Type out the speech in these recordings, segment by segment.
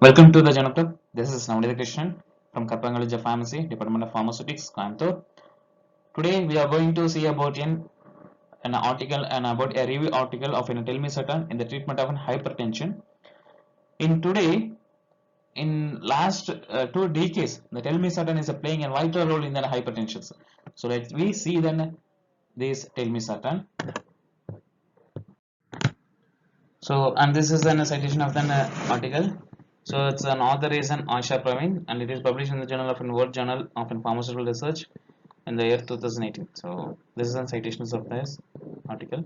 Welcome to the Journal Club. This is Navadita Krishnan from Karpan College of Pharmacy, Department of Pharmaceutics, Coimbatore. Today we are going to see about an article and about a review article of telmisartan in the treatment of hypertension. In today, in last 2 decades, the telmisartan is playing a vital role in the hypertension. So let we see then this telmisartan. So, and this is then a citation of the article. So, it's an author is an Aisha Praveen, and it is published in the Journal of World Journal of Pharmaceutical Research in the year 2018. So, this is a citations of this article.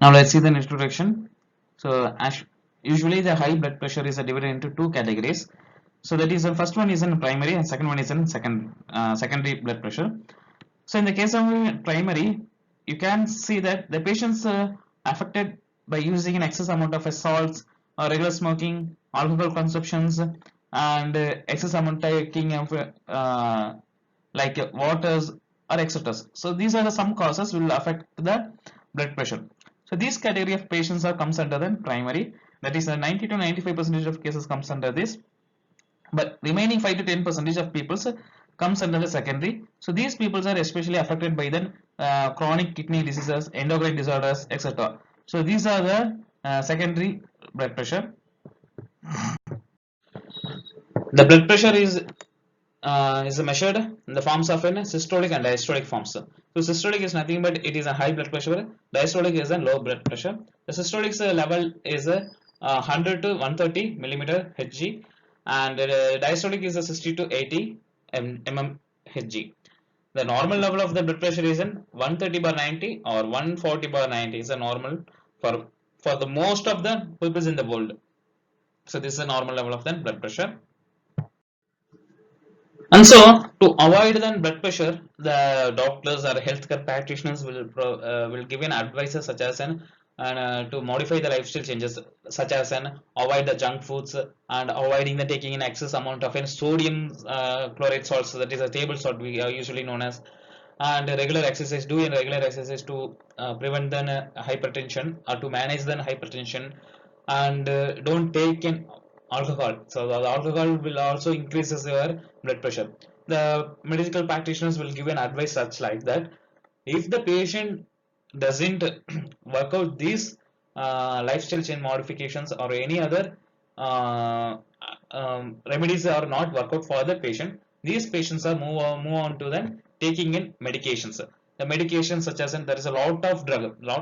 Now, let's see the introduction. So, as usually the high blood pressure is divided into two categories. So, that is the first one is in primary, and second one is in secondary blood pressure. So, in the case of primary, you can see that the patients affected by using an excess amount of salts or regular smoking, alcohol consumptions, and excess amount taking of like waters or etc. So these are the some causes will affect the blood pressure. So this category of patients are comes under the primary. That is 90 to 95% of cases comes under this, but remaining 5 to 10% of people comes under the secondary. So these people are especially affected by the chronic kidney diseases, endocrine disorders, etc. So these are the secondary blood pressure. The blood pressure is measured in the forms of in systolic and diastolic forms. So systolic is nothing but it is a high blood pressure. Diastolic is a low blood pressure. The systolic level is 100 to 130 millimeter Hg, and diastolic is a 60 to 80 mm Hg. The normal level of the blood pressure is in 130 by 90 or 140 by 90 is a normal for the most of the people in the world. So this is a normal level of the blood pressure. And so, to avoid the blood pressure, the doctors or healthcare practitioners will give an advices such as to modify the lifestyle changes, such as avoid the junk foods and avoiding the taking an excess amount of sodium chloride salts, that is a table salt we are usually known as, and regular exercise, doing regular exercise to prevent the hypertension or to manage the hypertension, and don't take in alcohol. So the alcohol will also increases your blood pressure. The medical practitioners will give an advice such like that if the patient doesn't work out these lifestyle change modifications or any other remedies are not work out for the patient, these patients are move on to then taking in medications. The medications such as there is a lot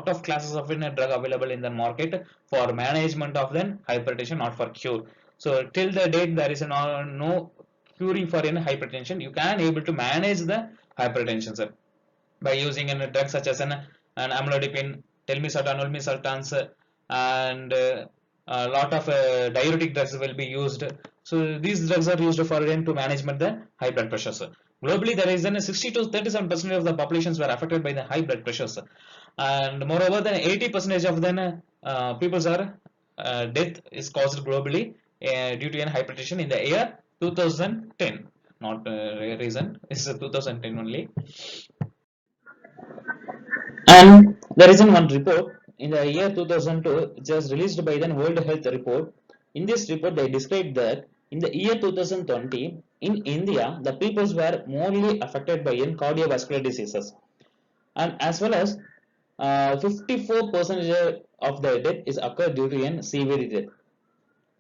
of classes of drug available in the market for management of then hypertension, not for cure. So till the date there is no curing for any hypertension. You can able to manage the hypertension, sir, by using a drug such as an amlodipine, telmisartan, olmesartans, and a lot of diuretic drugs will be used. So these drugs are used for to management the high blood pressure. Globally, there is then 60 to 37% of the populations were affected by the high blood pressures, and moreover, then 80% of the people's are death is caused globally due to hypertension in the year 2010. Not recent, it's 2010 only. And there is one report in the year 2002, which was released by the World Health Report. In this report, they described that in the year 2020, in India, the peoples were morely affected by cardiovascular diseases, and as well as 54% of the death is occurred due to CVD death.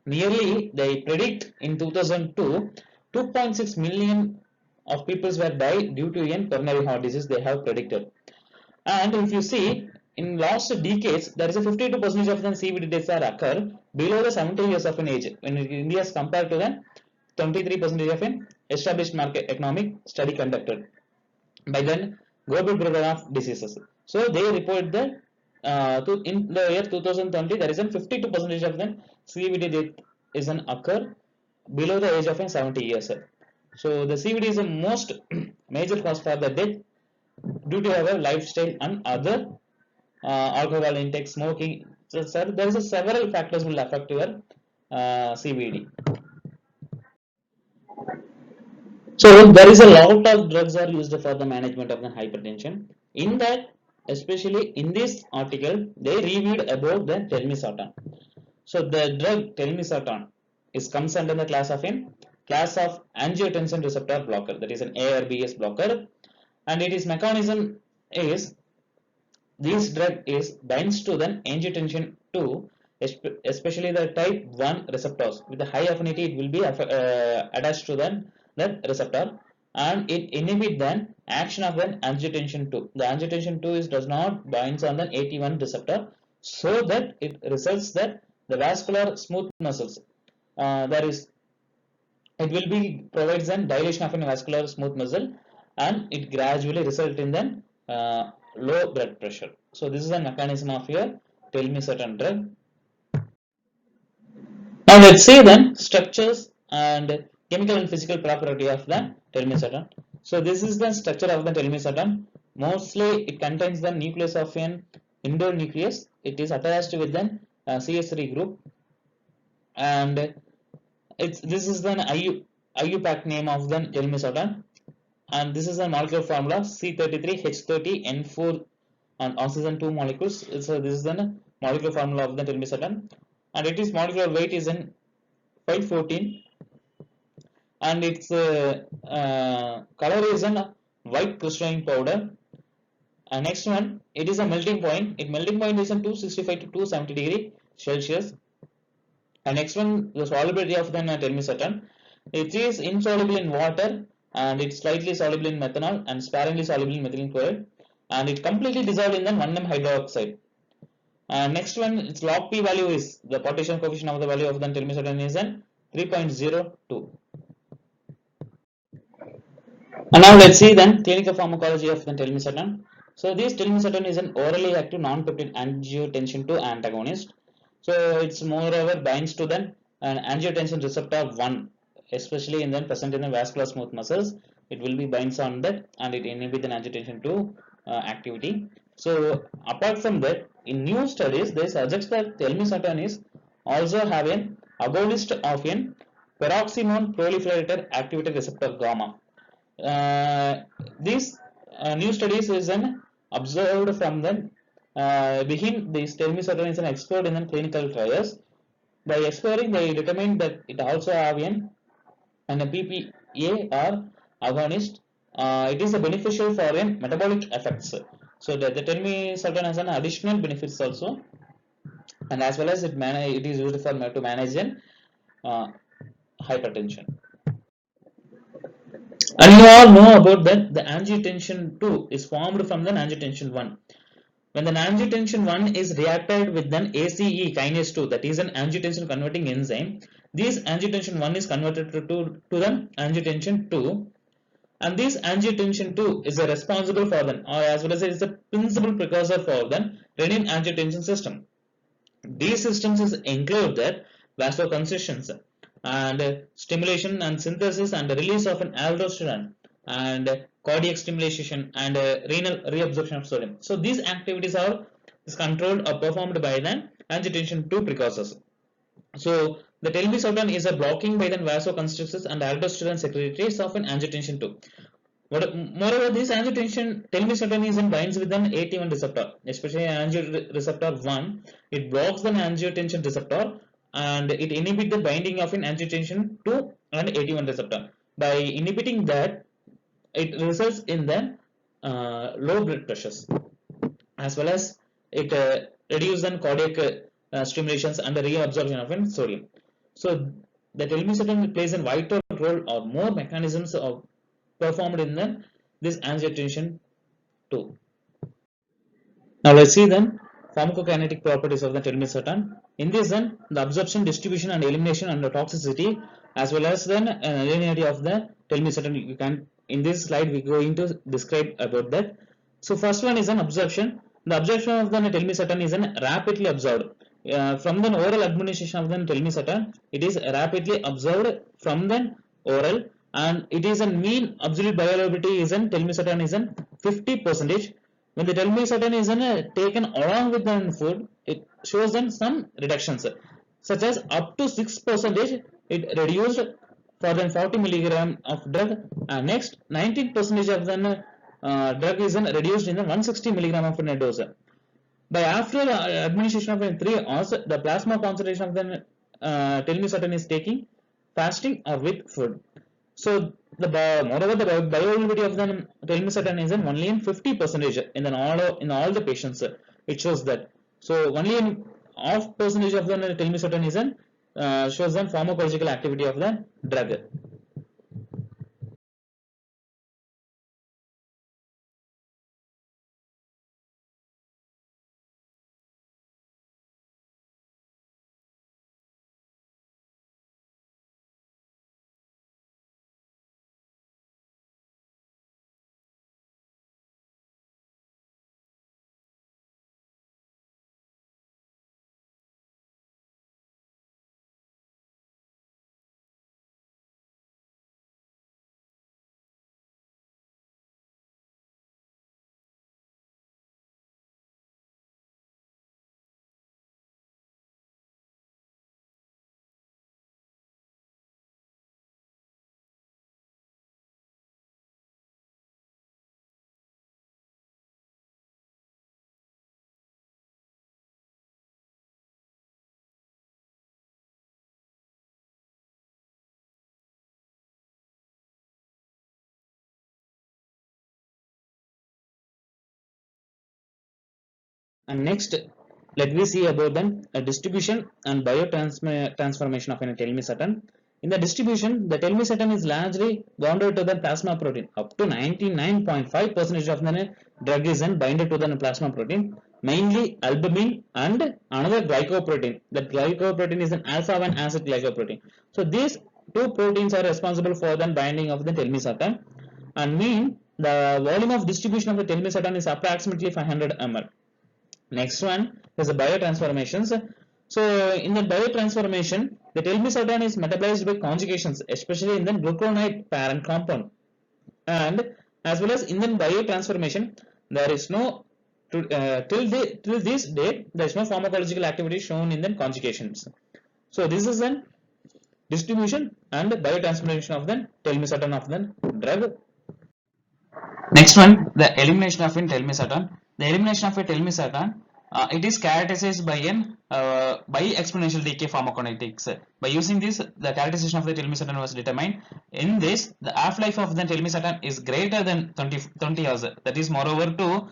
Nearly, they predict in 2002, 2.6 million of people were died due to coronary heart disease. They have predicted. And if you see, in last decades, there is a 52% of the CVD deaths are occur below the 70 years of an age. When India is compared to the 23% of an established market economic study conducted by the Global Program of Diseases. So they report that in the year 2020, there is a 52% of the CVD death is an occur below the age of 70 years. So the CVD is the most major cause for the death due to our lifestyle and other alcohol intake, smoking. So, sir, there is several factors will affect your CVD. So there is a lot of drugs are used for the management of the hypertension. In that, especially in this article, they reviewed about the telmisartan. So the drug telmisartan comes under the class of angiotensin receptor blocker, that is an ARBS blocker, and its mechanism is this drug is binds to the angiotensin 2, especially the type 1 receptors. With a high affinity, it will be attached to that receptor, and it inhibits the action of the angiotensin 2. The angiotensin 2 does not binds on the AT1 receptor, so that it results that the vascular smooth muscles, that is, it will be provides an dilation of a vascular smooth muscle, and it gradually result in the low blood pressure. So this is the mechanism of your telmisartan drug. Now let's see then structures and chemical and physical property of the telmisartan. So this is the structure of the telmisartan. Mostly it contains the nucleus of an indole nucleus. It is attached with the CH3 group, and this is the IUPAC name of the telmisartan, and this is the molecular formula C33H30N4 on oxygen 2 molecules. So this is the molecular formula of the telmisartan, and its molecular weight is in 514, and its color is in white crystalline powder. And next one, it is a melting point. Its melting point is in 265 to 270 degree Celsius. And next one, the solubility of the telmisartan. It is insoluble in water, and it's slightly soluble in methanol and sparingly soluble in methylene chloride, and it completely dissolved in the 1M hydroxide. And next one, its log P value is the partition coefficient of the value of the telmisartan is 3.02. And now let's see then clinical pharmacology of the telmisartan. So this telmisartan is an orally active non-peptide angiotensin 2 antagonist. So it's moreover binds to the angiotensin receptor 1, especially in the present in the vascular smooth muscles. It will be binds on that, and it inhibits the angiotensin 2 activity. So apart from that, in new studies they suggest that telmisartan is also have an agonist of an peroximone proliferator activated receptor gamma. These new studies is observed from the begin this telmisartan is explored in the clinical trials. By exploring, they determined that it also have an PPAR agonist. It is a beneficial for metabolic effects. So the telmisartan has an additional benefits also, and as well as it is used for to manage hypertension. And you all know about that the angiotensin 2 is formed from the angiotensin 1. When the angiotensin 1 is reacted with an ACE kinase 2, that is an angiotensin converting enzyme, this angiotensin 1 is converted to the angiotensin 2, and this angiotensin 2 is responsible for the, or as well as it is a principal precursor for the renin angiotensin system. These systems include that vasoconstrictions and stimulation and synthesis and release of an aldosterone and cardiac stimulation and renal reabsorption of sodium. So these activities are controlled or performed by the angiotensin 2 precursors. So the telmisartan is a blocking by the vasoconstrictors and aldosterone secretaries of an angiotensin 2. Moreover, this telmisartan is binds with an AT1 receptor, especially angioreceptor 1. It blocks the angiotensin receptor, and it inhibits the binding of an angiotensin 2 and AT1 receptor. By inhibiting that, it results in the low blood pressures, as well as it reduces the cardiac stimulations and the reabsorption of sodium. So the telmisartan plays a vital role or more mechanisms of performed in this angiotensin 2. Now let's see then pharmacokinetic properties of the telmisartan. In this then, the absorption, distribution and elimination and the toxicity, as well as then linearity of the telmisartan. You can, in this slide we are going to describe about that. So first one is an absorption. The absorption of the telmisartan is rapidly absorbed. From the oral administration of the telmisartan, it is rapidly absorbed from the oral, and it is a mean absolute bioavailability is telmisartan is 50%. When the telmisartan is taken along with the food, it shows some reductions, such as up to 6% it reduced for the 40 milligram of drug, and next 19% of the drug is reduced in the 160 milligram of a dose. By after administration of 3 hours, the plasma concentration of the telmisartan is taking fasting or with food. So the moreover the bioavailability of the telmisartan is only in 50% in all the patients. It shows that. So only in half percentage of the telmisartan is shows the pharmacological activity of the drug. And next, let me see about the distribution and biotransformation of an telmisartan. In the distribution, the telmisartan is largely bounded to the plasma protein. Up to 99.5% of the drug is binded to the plasma protein, mainly albumin and another glycoprotein. That glycoprotein is an alpha-1 acid glycoprotein. So these two proteins are responsible for the binding of the telmisartan, and mean the volume of distribution of the telmisartan is approximately 500 ml. Next one is the biotransformations. So in the biotransformation, the telmisartan is metabolized by conjugations, especially in the glucuronide parent compound. And as well as in the biotransformation, there is no till this date there is no pharmacological activity shown in the conjugations. So this is an distribution and biotransformation of the telmisartan of the drug. Next one, the elimination of telmisartan. The elimination of telmisartan, it is characterized by an by exponential decay pharmacokinetics. By using this, the characterization of the telmisartan was determined. In this, the half-life of the telmisartan is greater than 20 hours. That is, moreover, to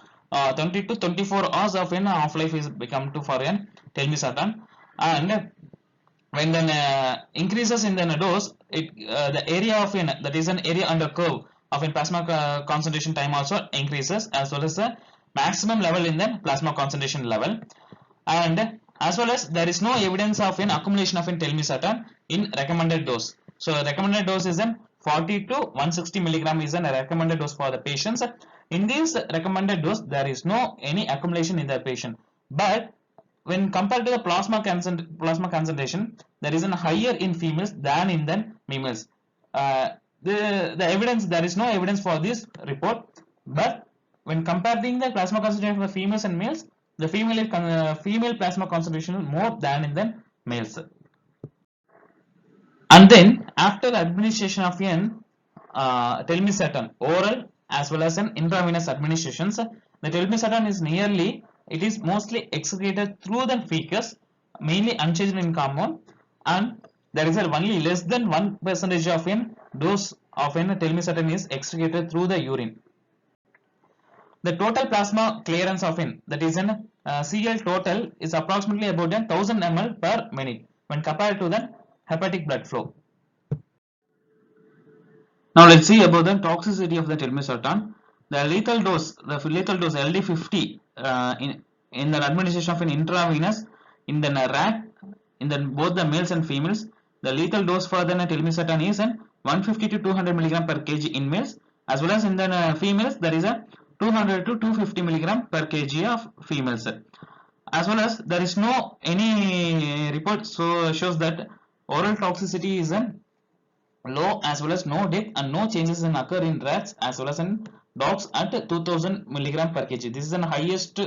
20 to 24 hours of an half-life is become to for an telmisartan. And when then increases in the dose, the area of that is an area under curve of in plasma concentration time also increases, as well as the maximum level in the plasma concentration level. And as well as there is no evidence of an accumulation of telmisartan in recommended dose. So recommended dose is 40 to 160 milligram is a recommended dose for the patients. In this recommended dose, there is no any accumulation in the patient, but when compared to the plasma concentration, there is a higher in females than in the males. The evidence, there is no evidence for this report, but when comparing the plasma concentration of females and males, the female plasma concentration more than in the males. And then after administration of telmisartan oral as well as an intravenous administrations, the telmisartan is it is mostly excreted through the fecus, mainly unchanged in compound, and there is only less than 1% of dose of telmisartan is excreted through the urine. The total plasma clearance of that is CL total is approximately about 1000 ml per minute when compared to the hepatic blood flow. Now let's see about the toxicity of the telmisartan. The lethal dose LD50 in the administration of an intravenous in the rat in the both the males and females. The lethal dose for the telmisartan is 150 to 200 milligram per kg in males, as well as in the females there is a 200 to 250 milligram per kg of females. As well as there is no any report shows that oral toxicity is low, as well as no death and no changes occur in rats as well as in dogs at 2000 milligram per kg. This is the highest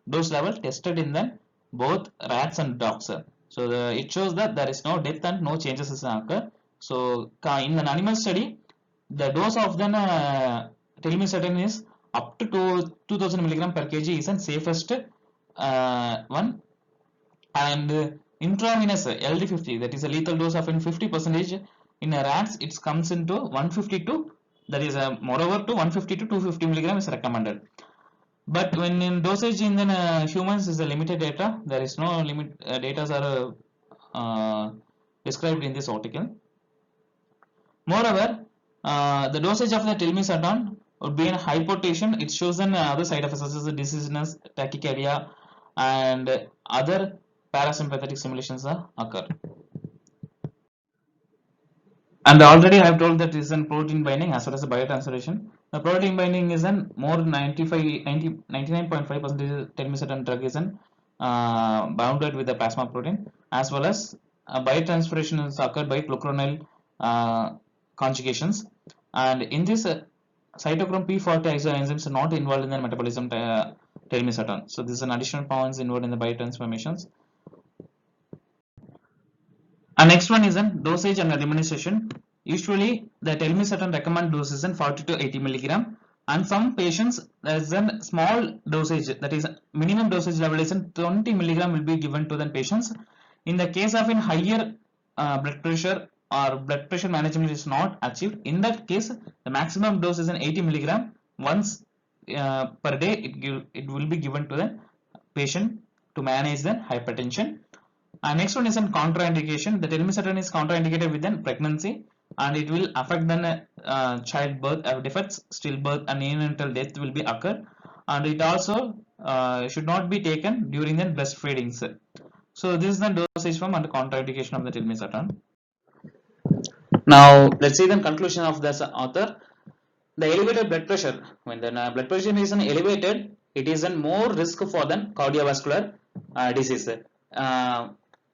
dose level tested in the both rats and dogs. So it shows that there is no death and no changes occur. So in an animal study, the dose of the telmisartan is up to 2000 milligram per kg is the safest one, and intravenous LD50, that is a lethal dose of in 50%. In rats it comes into 150 to, that is moreover to 150 to 250 milligram is recommended. But when in dosage in the humans is a limited data, there is no limit, data are described in this article. Moreover, the dosage of the telmisartan would be in hypotension. It shows an other side effects such as dizziness, tachycardia, and other parasympathetic stimulations occur. And already I have told that is an protein binding as well as a biotransformation. The protein binding is an more 99.5% telmisartan drug is an bounded with the plasma protein, as well as biotransformation is occurred by glucuronide conjugations, and in this cytochrome P40 isoenzymes are not involved in the metabolism telmisartan. So this is an additional points involved in the biotransformations. And next one is an dosage and administration. Usually the telmisartan recommended dose is 40 to 80 milligram, and some patients there is a small dosage, that is minimum dosage level is 20 milligram will be given to the patients. In the case of in higher blood pressure or blood pressure management is not achieved, in that case the maximum dose is 80 milligram once per day. It will be given to the patient to manage the hypertension. And next one is a contraindication. The telmisartan is contraindicated within pregnancy, and it will affect the childbirth, defects, stillbirth, and neonatal death will be occur. And it also should not be taken during the breastfeeding. So this is the dosage form and contraindication of the telmisartan. Now let's see the conclusion of this author. The elevated blood pressure, when the blood pressure is elevated, it is a more risk for the cardiovascular disease.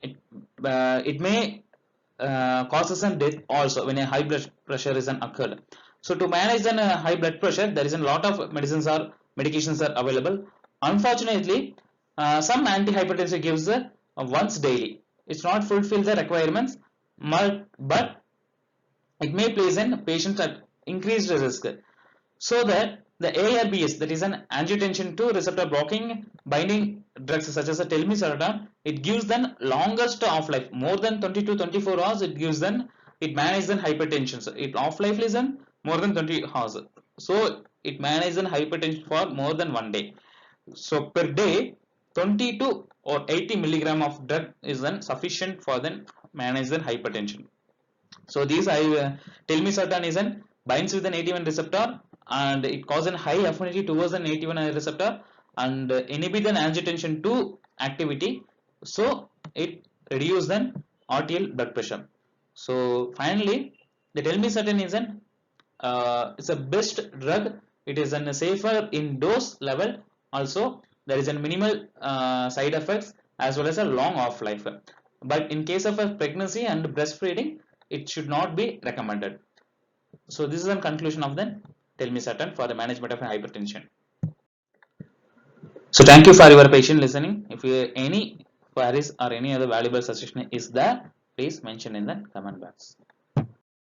It may causes a death also when a high blood pressure is occurred. So to manage the high blood pressure, there is a lot of medications are available. Unfortunately, some antihypertensive gives once daily. It's not fulfill the requirements, but it may place in patients at increased risk. So that the ARBs, that is an angiotensin 2 receptor blocking binding drugs such as a telmisartan, it gives them longest off life, more than 20 to 24 hours. It gives them, it manages the hypertension. So it off life is more than 20 hours. So it manages the hypertension for more than 1 day. So per day 20 to or 80 milligram of drug is then sufficient for then manage the hypertension. So these telmisartan is an binds with an AT1 receptor, and it causes a high affinity towards an AT1 receptor and inhibit an angiotensin 2 activity. So it reduces the arterial blood pressure. So finally, the telmisartan is an it's a best drug. It is a safer in dose level. Also, there is a minimal side effects as well as a long off life. But in case of a pregnancy and breastfeeding, it should not be recommended. So this is a conclusion of the telmisartan for the management of hypertension. So thank you for your patient listening. If you have any queries or any other valuable suggestion is there, please mention in the comment box.